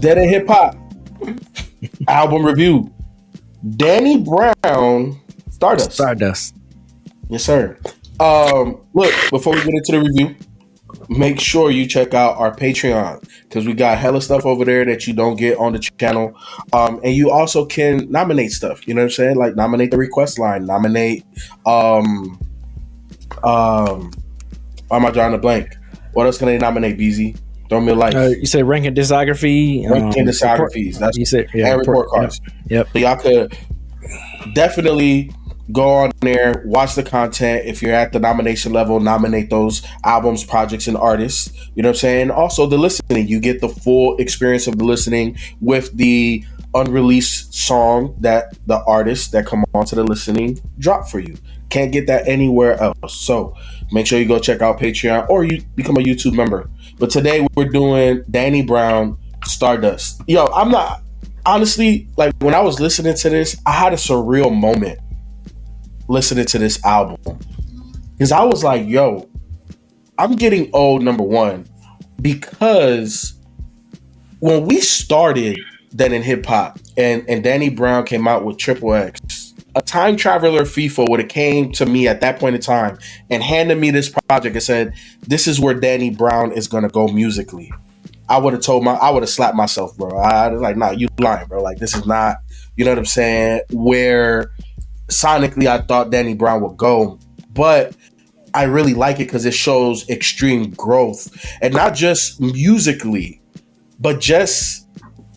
Dead and Hip Hop album review. Danny Brown, Stardust. Stardust. Yes, sir. Look, before we get into the review, make sure you check out our Patreon because we got hella stuff over there that you don't get on the channel. And you also can nominate stuff. You know what I'm saying? Like nominate the request line, nominate. Why am I drawing a blank? What else can they nominate, BZ? Throw me a like. You said ranking discography. Ranking discographies. That's you said, and report cards. Yep. So y'all could definitely go on there, watch the content. If you're at the nomination level, nominate those albums, projects, and artists. You know what I'm saying? Also, the listening. You get the full experience of the listening with the unreleased song that the artists that come onto the listening drop for you. Can't get that anywhere else. So make sure you go check out Patreon or you become a YouTube member. But today we're doing Danny Brown, Stardust. Yo, I'm not... Honestly, like when I was listening to this, I had a surreal moment listening to this album. Because I was like, yo, I'm getting old, number one. Because when we started Dead in Hip Hop and Danny Brown came out with Triple X, a time traveler FIFA would have came to me at that point in time and handed me this project and said, this is where Danny Brown is going to go musically. I would have slapped myself, bro. I was like, nah, you lying, bro. Like, this is not, you know what I'm saying? Where sonically I thought Danny Brown would go. But I really like it because it shows extreme growth. And not just musically, but just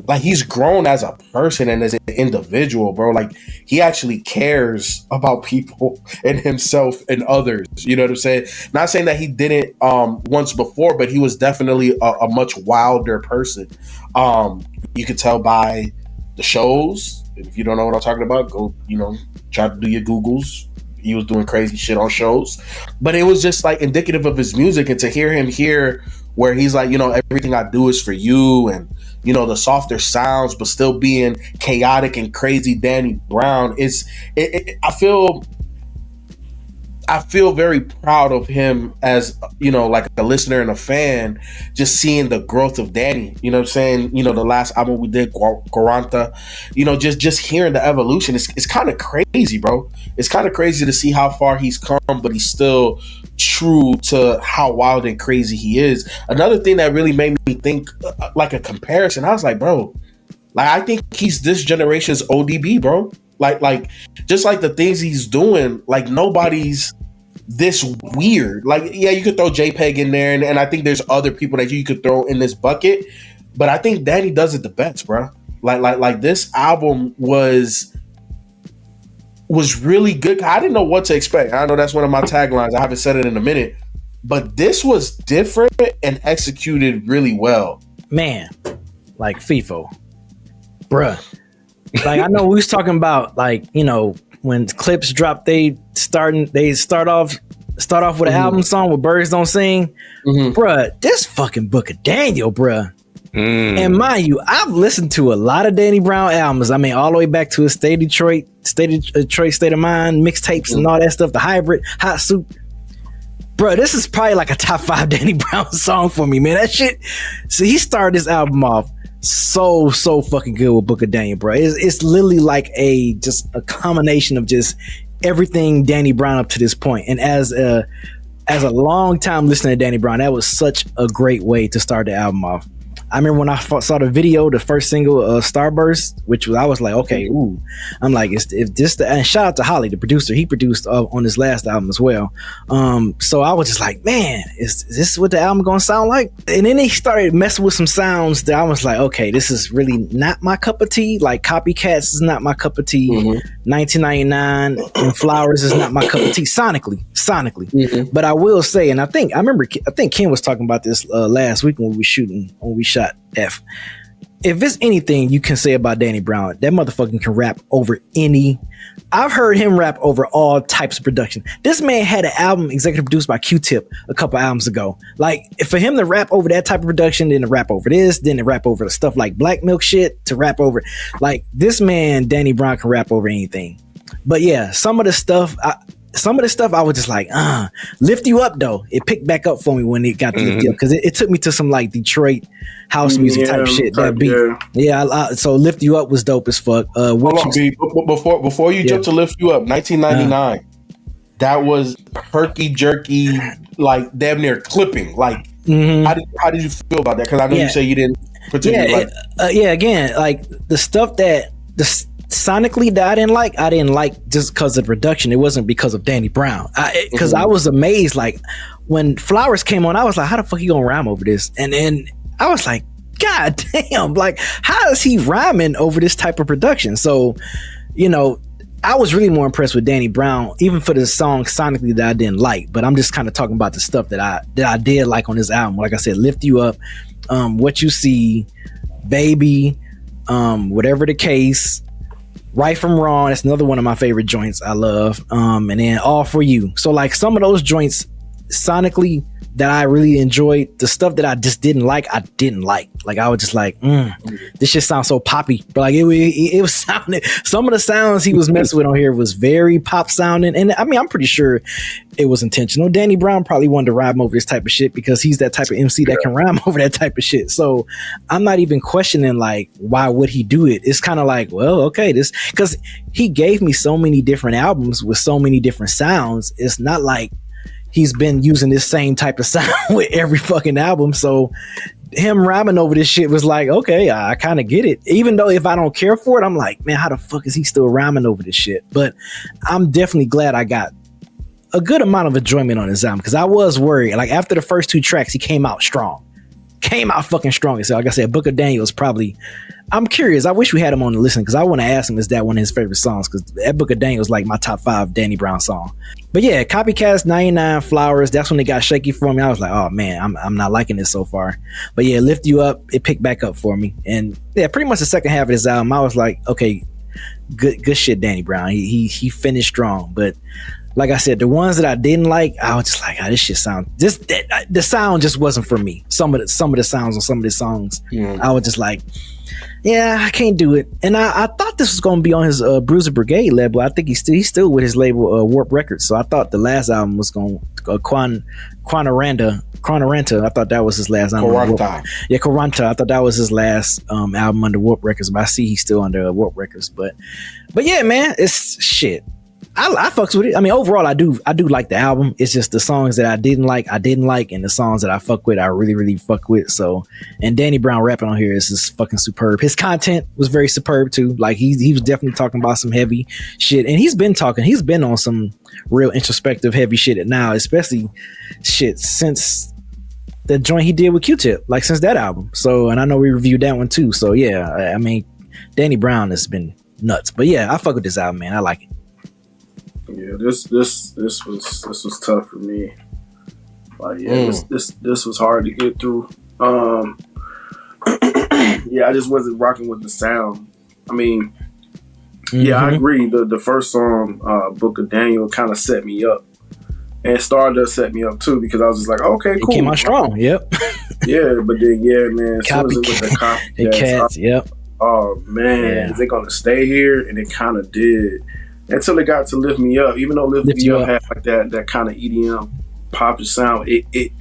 like he's grown as a person and as an individual, bro. Like he actually cares about people and himself and others. You know what I'm saying? Not saying that he didn't once before, but he was definitely a much wilder person. You could tell by the shows. If you don't know what I'm talking about, go, try to do your Googles. He was doing crazy shit on shows, but it was just like indicative of his music. And to hear him here where he's like, everything I do is for you, and the softer sounds, but still being chaotic and crazy Danny Brown I feel very proud of him as, like a listener and a fan, just seeing the growth of Danny, you know what I'm saying? The last album we did, Quaranta, just hearing the evolution. It's kind of crazy, bro. It's kind of crazy to see how far he's come, but he's still true to how wild and crazy he is. Another thing that really made me think like a comparison, I was like, bro, like I think he's this generation's ODB, bro. Like just like the things he's doing, like nobody's this weird. Like, yeah, you could throw JPEG in there, and I think there's other people that you could throw in this bucket, but I think Danny does it the best, bro. Like this album was really good. I didn't know what to expect. I know that's one of my taglines. I haven't said it in a minute, but this was different and executed really well. Man, like FIFO, bruh. Like I know we was talking about like when clips drop, they start off with an album song with Birds Don't Sing, bruh. This fucking Book of Daniel, bruh. And mind you, I've listened to a lot of Danny Brown albums. I mean, all the way back to his State of Detroit, State of Mind, mixtapes and all that stuff, the Hybrid, Hot Soup. Bruh, this is probably like a top 5 Danny Brown song for me, man. That shit. So he started this album off so fucking good with Book of Daniel, bro. It's literally like just a combination of just everything Danny Brown up to this point. And as a long time listener to Danny Brown, that was such a great way to start the album off. I remember when I saw the video, the first single, Starburst, I was like, okay, ooh. I'm like, and shout out to Holly, the producer. He produced on his last album as well. So I was just like, man, is this what the album gonna sound like? And then he started messing with some sounds that I was like, okay, this is really not my cup of tea. Like Copycats is not my cup of tea. 1999 and Flowers is not my cup of tea sonically. But I will say, and I think Ken was talking about this last week when we shot F. If it's anything you can say about Danny Brown, that motherfucker can rap over I've heard him rap over all types of production. This man had an album executive produced by Q-Tip a couple albums ago. Like, for him to rap over that type of production, then to rap over this, then to rap over the stuff like Black Milk shit, to rap over, like, this man, Danny Brown, can rap over anything. But yeah, some of the stuff, some of the stuff I was just like, Lift You Up though. It picked back up for me when it got to Lift You Up because it took me to some like Detroit house music type shit. That beat, so Lift You Up was dope as fuck. Hold on, B. Before you jump to Lift You Up, 1999. That was herky jerky, like damn near clipping. Like, how did you feel about that? Because I know you say you didn't particularly like. Again, like the stuff that sonically that I didn't like just because of production. It wasn't because of Danny Brown. Because I was amazed. Like when Flowers came on, I was like, how the fuck you gonna rhyme over this? And then I was like, God damn! Like, how is he rhyming over this type of production? So, I was really more impressed with Danny Brown, even for the song sonically that I didn't like. But I'm just kind of talking about the stuff that I did like on this album. Like I said, Lift You Up, What You See, Baby, whatever the case, Right From Wrong. That's another one of my favorite joints I love. And then All For You. So like some of those joints sonically that I really enjoyed, the stuff that I just didn't like, I didn't like. Like I was just like, this shit sounds so poppy. But like it was sounding, some of the sounds he was messing with on here was very pop sounding. And I mean, I'm pretty sure it was intentional. Danny Brown probably wanted to rhyme over this type of shit because he's that type of MC that can rhyme over that type of shit. So I'm not even questioning like, why would he do it? It's kind of like, well, okay, this, because he gave me so many different albums with so many different sounds. It's not like he's been using this same type of sound with every fucking album. So him rhyming over this shit was like, okay, I kind of get it. Even though if I don't care for it, I'm like, man, how the fuck is he still rhyming over this shit? But I'm definitely glad I got a good amount of enjoyment on this album because I was worried. Like after the first 2 tracks, he came out strong. Came out fucking strong. So like I said, Book of Daniel is probably, I'm curious. I wish we had him on to listen because I want to ask him, is that one of his favorite songs? Because that Book of Daniel is like my top 5 Danny Brown song. But yeah, Copycats, 99, Flowers, that's when it got shaky for me. I was like, oh man, I'm not liking this so far. But yeah, Lift You Up, it picked back up for me. And yeah, pretty much the second half of this album, I was like, okay, good shit, Danny Brown. He finished strong. But like I said, the ones that I didn't like, I was just like, this shit sounds the sound just wasn't for me. Some of the sounds on some of the songs, I was just like, yeah, I can't do it. And I thought this was going to be on his Bruiser Brigade label. I think he's still with his label Warp Records. So I thought the last album was going to Quanaranta. I thought that was his last album. Quaranta. I thought that was his last album under Warp Records. But I see he's still under Warp Records. But yeah, man, it's shit. I fucks with it. I mean, overall, I do like the album. It's just the songs that I didn't like, and the songs that I fuck with, I really, really fuck with. So, and Danny Brown rapping on here is just fucking superb. His content was very superb too. Like he was definitely talking about some heavy shit, and he's been on some real introspective heavy shit now, especially shit since the joint he did with Q-Tip, like since that album. So, and I know we reviewed that one too. So yeah, I mean, Danny Brown has been nuts. But yeah, I fuck with this album, man. I like it. Yeah, this was tough for me. Like, yeah, this was hard to get through. Yeah, I just wasn't rocking with the sound. I mean, yeah, I agree. The first song, Book of Daniel, kind of set me up, and Stardust set me up too because I was just like, okay, cool. It came out strong. Yep. Yeah, but then as soon as it was the copycats, yep. Oh man, is it gonna stay here? And it kind of did. Until it got to Lift Me Up, even though Lift Me Up had like that kind of EDM pop sound, it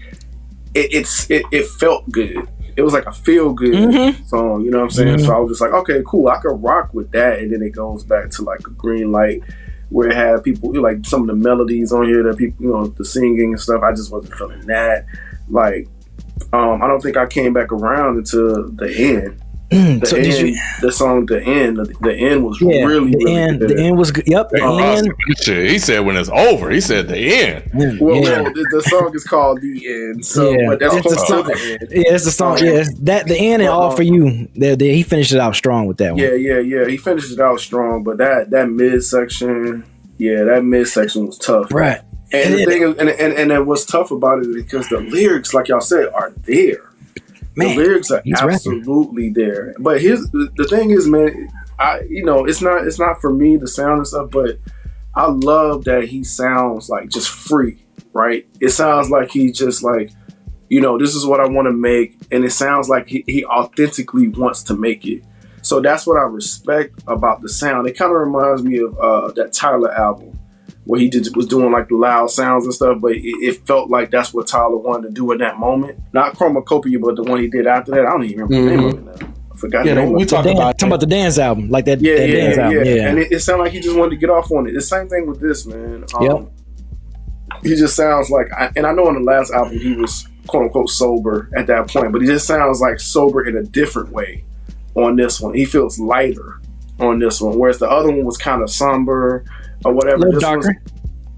felt good. It was like a feel good song, you know what I'm saying? So I was just like, okay, cool, I could rock with that. And then it goes back to like a Green Light, where it had people like some of the melodies on here that people, the singing and stuff. I just wasn't feeling that. Like, I don't think I came back around until the end. The song "The End" was really good. The end was good. Yep. He said when it's over. He said the end. Well, the song is called "The End," so but that's close to the end. Yeah, it's the song. Yeah, that the end and All For You. He finished it out strong with that one. Yeah. He finished it out strong, but that midsection, that midsection was tough. Right. And the thing is, and what's tough about it is because the lyrics, like y'all said, are there. Man, the lyrics are absolutely there. But the thing is, man, it's not for me, the sound and stuff, but I love that he sounds like just free, right? It sounds like he just like, this is what I want to make. And it sounds like he authentically wants to make it. So that's what I respect about the sound. It kind of reminds me of that Tyler album. where he just was doing like the loud sounds and stuff, but it felt like that's what Tyler wanted to do in that moment. Not Chromacopia, but the one he did after that. I don't even remember the name of it now. I forgot the name. We talking about the dance album, like that. Yeah, that dance album. Yeah. And it sounded like he just wanted to get off on it. The same thing with this, man. He just sounds like, and I know on the last album he was quote unquote sober at that point, but he just sounds like sober in a different way on this one. He feels lighter on this one, whereas the other one was kind of somber or whatever. This darker.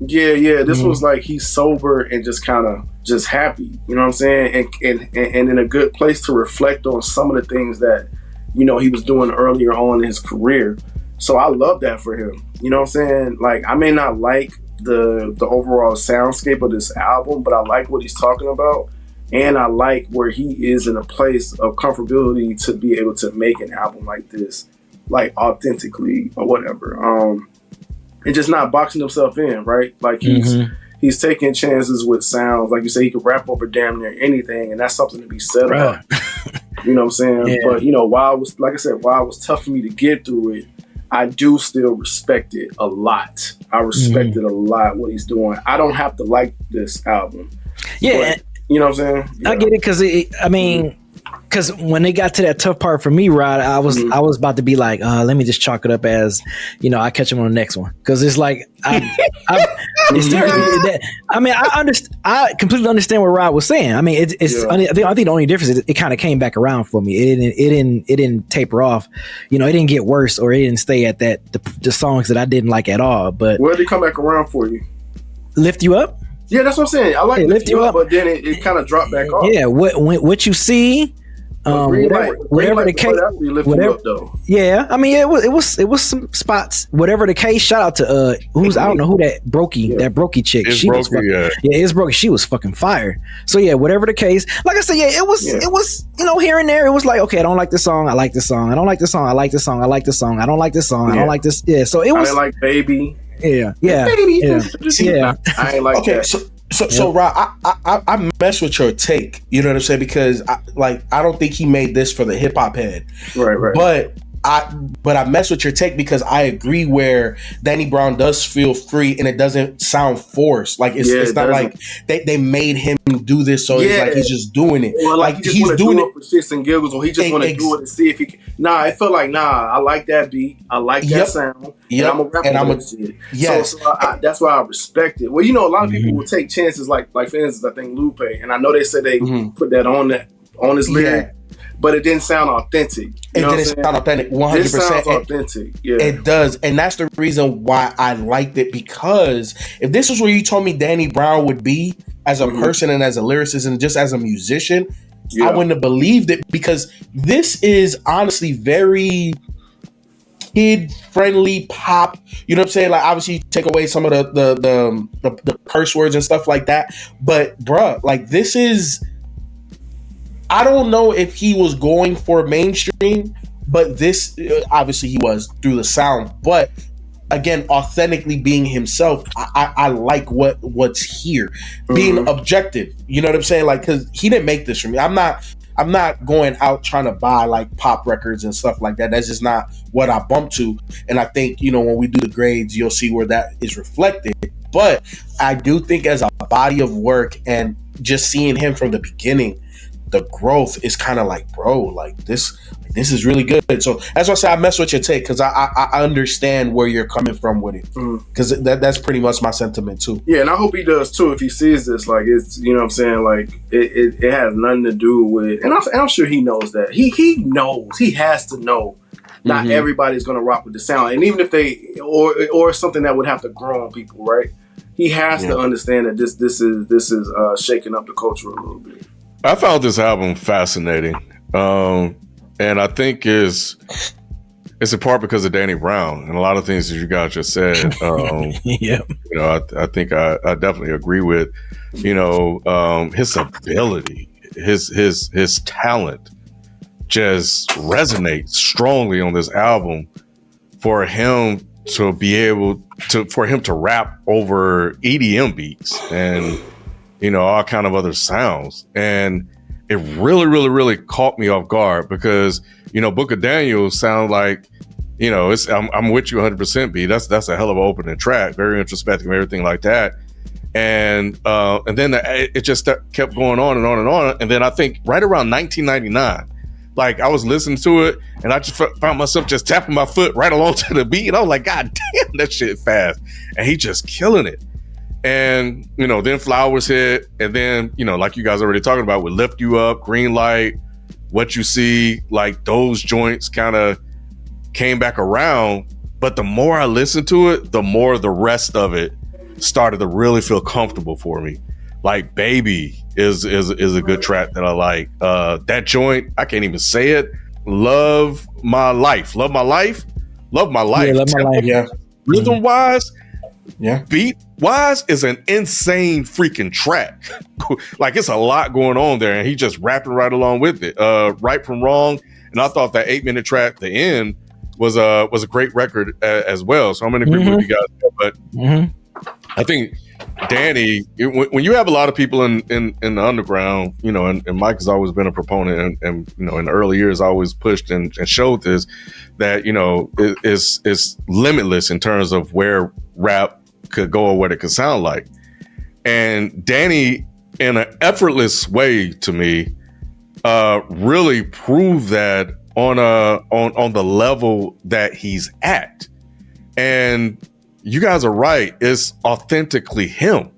This was like he's sober and just kind of just happy, you know what I'm saying, and in a good place to reflect on some of the things that, you know, he was doing earlier on in his career. So I love that for him, you know what I'm saying. Like, I may not like the overall soundscape of this album, but I like what he's talking about, and I like where he is in a place of comfortability to be able to make an album like this, like authentically or whatever, and just not boxing himself in, right? Like he's taking chances with sounds. Like you say, he could rap over damn near anything, and that's something to be said about. You know what I'm saying? Yeah. But, you know, while it was tough for me to get through it, I do still respect it a lot. I respect it a lot, what he's doing. I don't have to like this album. Yeah. But, you know what I'm saying? Yeah. I get it, because when they got to that tough part for me, Rod, I was about to be like, let me just chalk it up as, you know, I catch him on the next one, because it's like I completely understand what Rod was saying. I mean, I think the only difference is it kind of came back around for me. It didn't taper off. You know, it didn't get worse, or it didn't stay at the songs that I didn't like at all. But where did it come back around for you? Lift You Up. Yeah, that's what I'm saying. I like Lift You Up, but then it kind of dropped back off. Yeah, what you see. Whatever the case, yeah, I mean, it was some spots. Whatever the case, shout out to I don't know who that Brokey chick. It's Brokey. She was fucking fire. So yeah, whatever the case, like I said, it was you know, here and there, it was like, okay, I don't like this song, I like this song, I don't like this song, I like this song, I like this song, I don't like this song, I don't like this. Yeah, so it was. I like Baby. Yeah. Baby. Yeah. I ain't like that. So Rob, I mess with your take. You know what I'm saying? Because I don't think he made this for the hip hop head. Right. But I mess with your take because I agree where Danny Brown does feel free and it doesn't sound forced. Like it's not like they made him do this, so it's like he's just doing it. Or like he's doing it for shits and giggles, or he just want to do it and see if he can. Nah, it felt like I like that beat, I like that sound, and I'm a rapper with shit. Yes. So that's why I respect it. Well, you know, a lot of people will take chances, like for instance, I think Lupe, and I know they said they put that on his lyric. But it didn't sound authentic. It didn't sound authentic, 100%. This sounds authentic. Yeah, it does, and that's the reason why I liked it. Because if this was where you told me Danny Brown would be as a person and as a lyricist and just as a musician, I wouldn't have believed it. Because this is honestly very kid-friendly pop. You know what I'm saying? Like, obviously, you take away some of the curse words and stuff like that. But, bruh, like, this is. I don't know if he was going for mainstream, but this obviously he was through the sound. But again, authentically being himself, I like what's here, being objective. You know what I'm saying? Like, because he didn't make this for me. I'm not going out trying to buy like pop records and stuff like that. That's just not what I bump to. And I think, you know, when we do the grades, you'll see where that is reflected. But I do think as a body of work and just seeing him from the beginning, the growth is kind of like, bro, like this is really good. So that's why I say I mess with your take, because I understand where you're coming from with it, because that's pretty much my sentiment too. Yeah, and I hope he does too if he sees this. Like, it's, you know what I'm saying, like it has nothing to do with, and I'm sure he knows that. He knows, he has to know. Not everybody's gonna rock with the sound, and even if they or something that would have to grow on people, right? He has to understand that this is shaking up the culture a little bit. I found this album fascinating, and I think it's in part because of Danny Brown and a lot of things that you guys just said. You know, I think I definitely agree with, you know, his ability, his talent just resonates strongly on this album for him to be able to, for him to rap over EDM beats and, you know, all kind of other sounds. And it really, really, really caught me off guard because, you know, Book of Daniel sounds like, it's I'm with you 100%, B. That's a hell of an opening track, very introspective, everything like that. And then it just kept going on and on and on. And then I think right around 1999, like I was listening to it and I just found myself just tapping my foot right along to the beat. And I was like, God damn, that shit fast. And he just killing it. And, then Flowers hit. And then, like you guys already talking about, would Lift You Up, Green Light, What You See, like those joints kind of came back around. But the more I listened to it, the more the rest of it started to really feel comfortable for me. Like Baby is a good track that I like. That joint, I can't even say it. Love My Life. Yeah, Love My Life. Yeah. Rhythm wise, Yeah. beat wise is an insane freaking track. Like it's a lot going on there, and he just rapping right along with it. Right from Wrong, and I thought that 8-minute track, The End, was a great record as well. So I'm in agreement with you guys there, but I think Danny, when you have a lot of people in the underground, and Mike has always been a proponent, and in the early years, I always pushed and showed this, that it's limitless in terms of where rap could go or what it could sound like. And Danny, in an effortless way, to me, really proved that on the level that he's at. And you guys are right. It's authentically him.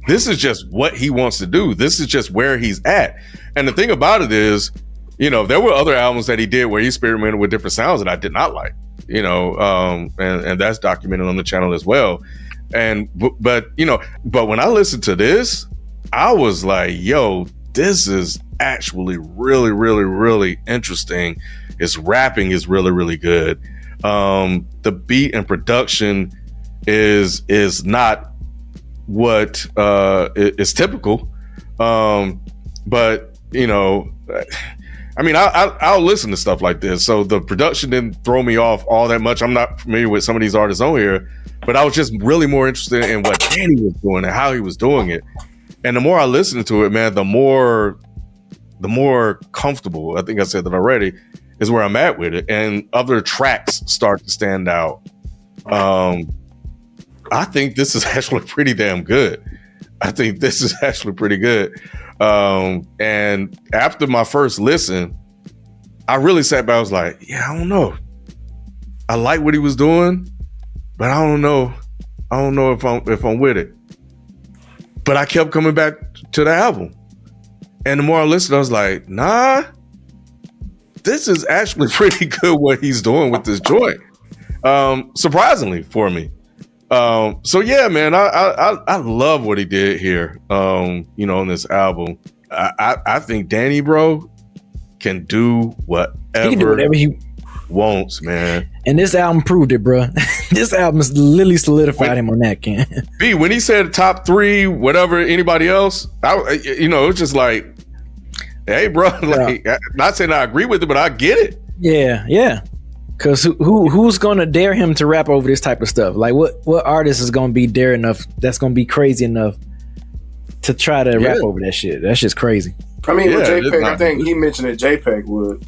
This is just what he wants to do. This is just where he's at. And the thing about it is, there were other albums that he did where he experimented with different sounds that I did not like, and that's documented on the channel as well. And, but when I listened to this, I was like, yo, this is actually really, really, really interesting. His rapping is really, really good. The beat and production is not what is typical, but I'll listen to stuff like this. So the production didn't throw me off all that much. I'm not familiar with some of these artists on here, but I was just really more interested in what Danny was doing and how he was doing it. And the more I listened to it, man, the more comfortable, I think I said that already, is where I'm at with it. And other tracks start to stand out. I think this is actually pretty damn good. And after my first listen, I really sat back. I was like, yeah, I don't know. I like what he was doing, but I don't know if I'm with it. But I kept coming back to the album. And the more I listened, I was like, nah, this is actually pretty good what he's doing with this joint. Surprisingly for me. So yeah, man, I love what he did here. On this album. I think Danny, bro, can do whatever he wants, man. And this album proved it, bro. This album literally solidified him on that, Ken. B, when he said top 3, whatever anybody else, it was just like, hey, bro, like, not saying I agree with it, but I get it. Yeah. Because who's gonna dare him to rap over this type of stuff? Like, what artist is gonna be dare enough? That's gonna be crazy enough to try to rap over that shit? That's just crazy. I mean, with JPEG, I think he mentioned that JPEG would.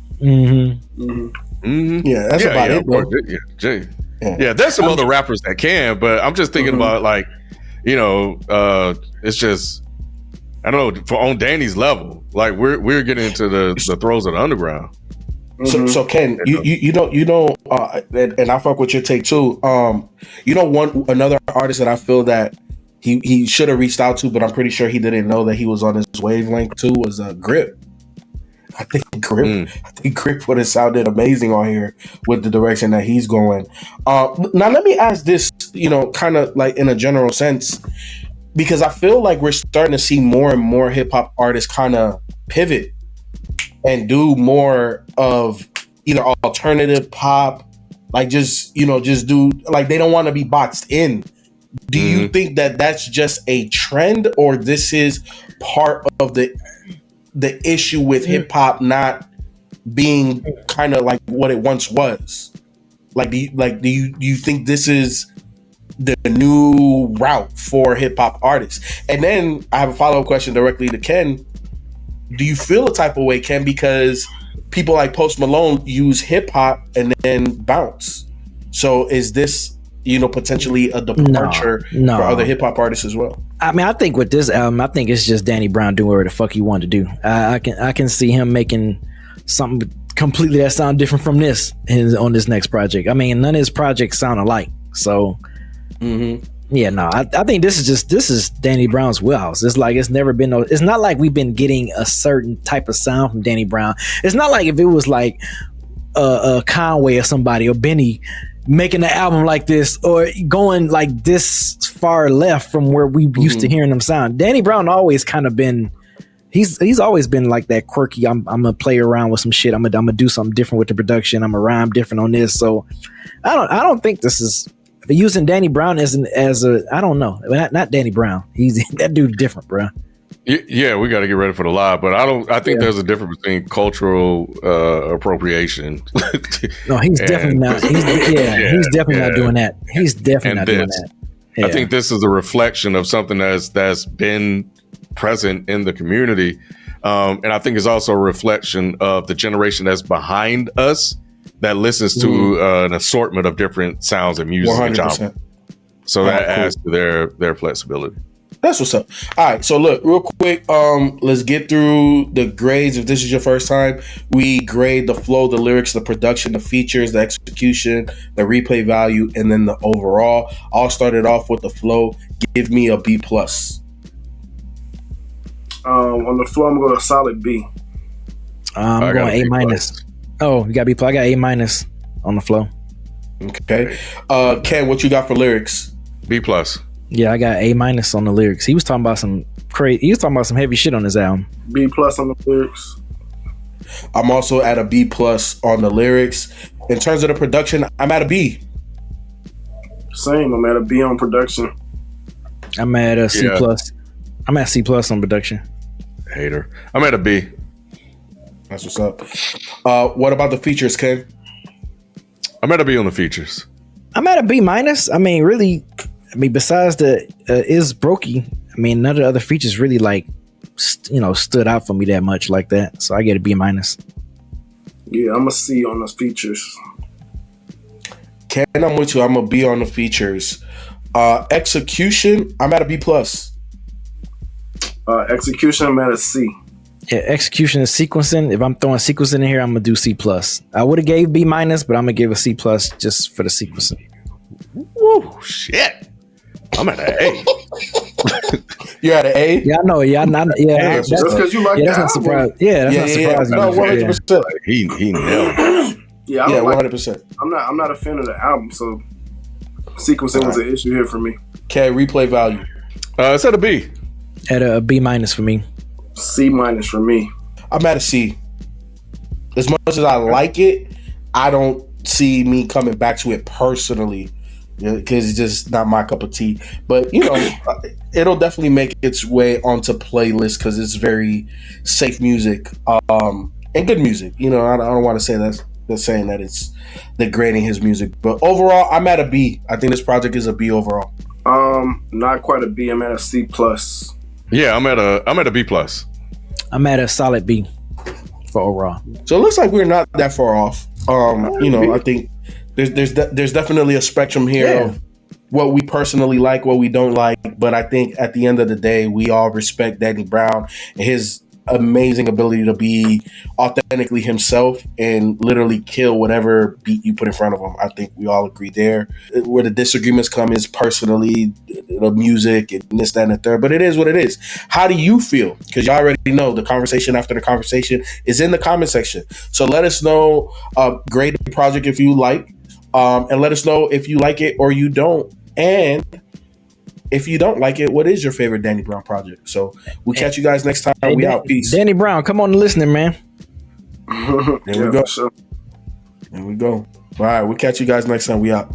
Yeah, that's about it, bro. Yeah, there's some other rappers that can, but I'm just thinking about like, it's just, I don't know, on Danny's level, like we're getting into the throes of the underground. So Ken, you know, and I fuck with your take too. Another artist that I feel that he should have reached out to, but I'm pretty sure he didn't know that he was on his wavelength too, was Grip. I think Grip would have sounded amazing on here with the direction that he's going. Now let me ask this, kind of like in a general sense, because I feel like we're starting to see more and more hip hop artists kind of pivot and do more of either alternative pop, like just do, like they don't want to be boxed in. Do you think that that's just a trend, or this is part of the issue with hip hop not being kind of like what it once was? Do you think this is the new route for hip hop artists? And then I have a follow-up question directly to Ken. Do you feel a type of way, Ken, because people like Post Malone use hip hop and then bounce? So is this, potentially a departure No. for other hip hop artists as well? I mean, I think with this album, I think it's just Danny Brown doing whatever the fuck he wanted to do. I can see him making something completely that sound different from this on this next project. I mean, none of his projects sound alike. So, yeah, no, I think this is Danny Brown's wheelhouse. It's like it's never been. It's not like we've been getting a certain type of sound from Danny Brown. It's not like if it was like Conway or somebody or Benny making an album like this or going like this far left from where we used to hearing them sound. Danny Brown always kind of been, he's always been like that quirky. I'm gonna play around with some shit. I'm gonna do something different with the production. I'm gonna rhyme different on this. So I don't think this is using Danny Brown as a I don't know, not Danny Brown. He's that dude different, bro. Yeah, we got to get ready for the live, but I think there's a difference between cultural appropriation. No, he's definitely not. He's definitely not doing that. He's definitely not doing that. Yeah. I think this is a reflection of something that's been present in the community, and I think it's also a reflection of the generation that's behind us that listens to an assortment of different sounds and music and genres. So that adds to their flexibility. That's what's up. All right, so look, real quick, let's get through the grades. If this is your first time, we grade the flow, the lyrics, the production, the features, the execution, the replay value, and then the overall. I'll start it off with the flow. Give me a B+. On the flow, I'm going to solid B. I'm going A-. Oh, you got B+. I got A- on the flow. Okay. Ken, what you got for lyrics? B+. Yeah, I got A- on the lyrics. He was talking about some crazy. He was talking about some heavy shit on his album. B+ on the lyrics. I'm also at a B+ on the lyrics. In terms of the production, I'm at a B. Same. I'm at a B on production. I'm at a C+. I'm at C+ on production. Hater. I'm at a B. That's what's up. What about the features, Ken? I'm at a B on the features. I'm at a B-. I mean, really. I mean, besides the Is Brokey, I mean, none of the other features really like, stood out for me that much like that. So I get a B-. Yeah, I'm a C on the features. Ken, I'm with you. I'm a B on the features. Execution, I'm at a B+. Execution, I'm at a C. Yeah, execution and sequencing. If I'm throwing sequencing in here, I'm gonna do C+. I would have gave B-, but I'm gonna give a C+ just for the sequencing. Woo, shit. I'm at an A. You're at an A? Yeah, I know. Yeah, That's because you like that's not surprising. Yeah, that's not surprising. No, 100%. He nailed it. Yeah, 100%. I'm not a fan of the album, so sequencing was an issue here for me. Okay, replay value. It's at a B. At a B- for me. C- for me. I'm at a C. As much as I like it, I don't see me coming back to it personally, because it's just not my cup of tea. But it'll definitely make its way onto playlists because it's very safe music and good music. I don't want to say that's saying that it's degrading his music, but overall, I'm at a B. I think this project is a B overall. Not quite a B. I'm at a C+. Yeah, I'm at a B+. I'm at a solid B for overall. So it looks like we're not that far off. I think there's definitely a spectrum here of what we personally like, what we don't like. But I think at the end of the day, we all respect Danny Brown and his amazing ability to be authentically himself and literally kill whatever beat you put in front of him. I think we all agree there. Where the disagreements come is personally the music and this, that, and the third. But it is what it is. How do you feel? Because you already know the conversation after the conversation is in the comment section. So let us know, grade the project if you like, and let us know if you like it or you don't. And if you don't like it, what is your favorite Danny Brown project? So we'll catch you guys next time. We out. Peace. Danny Brown, come on and listening, man. There we go. There we go. All right, we'll catch you guys next time. We out.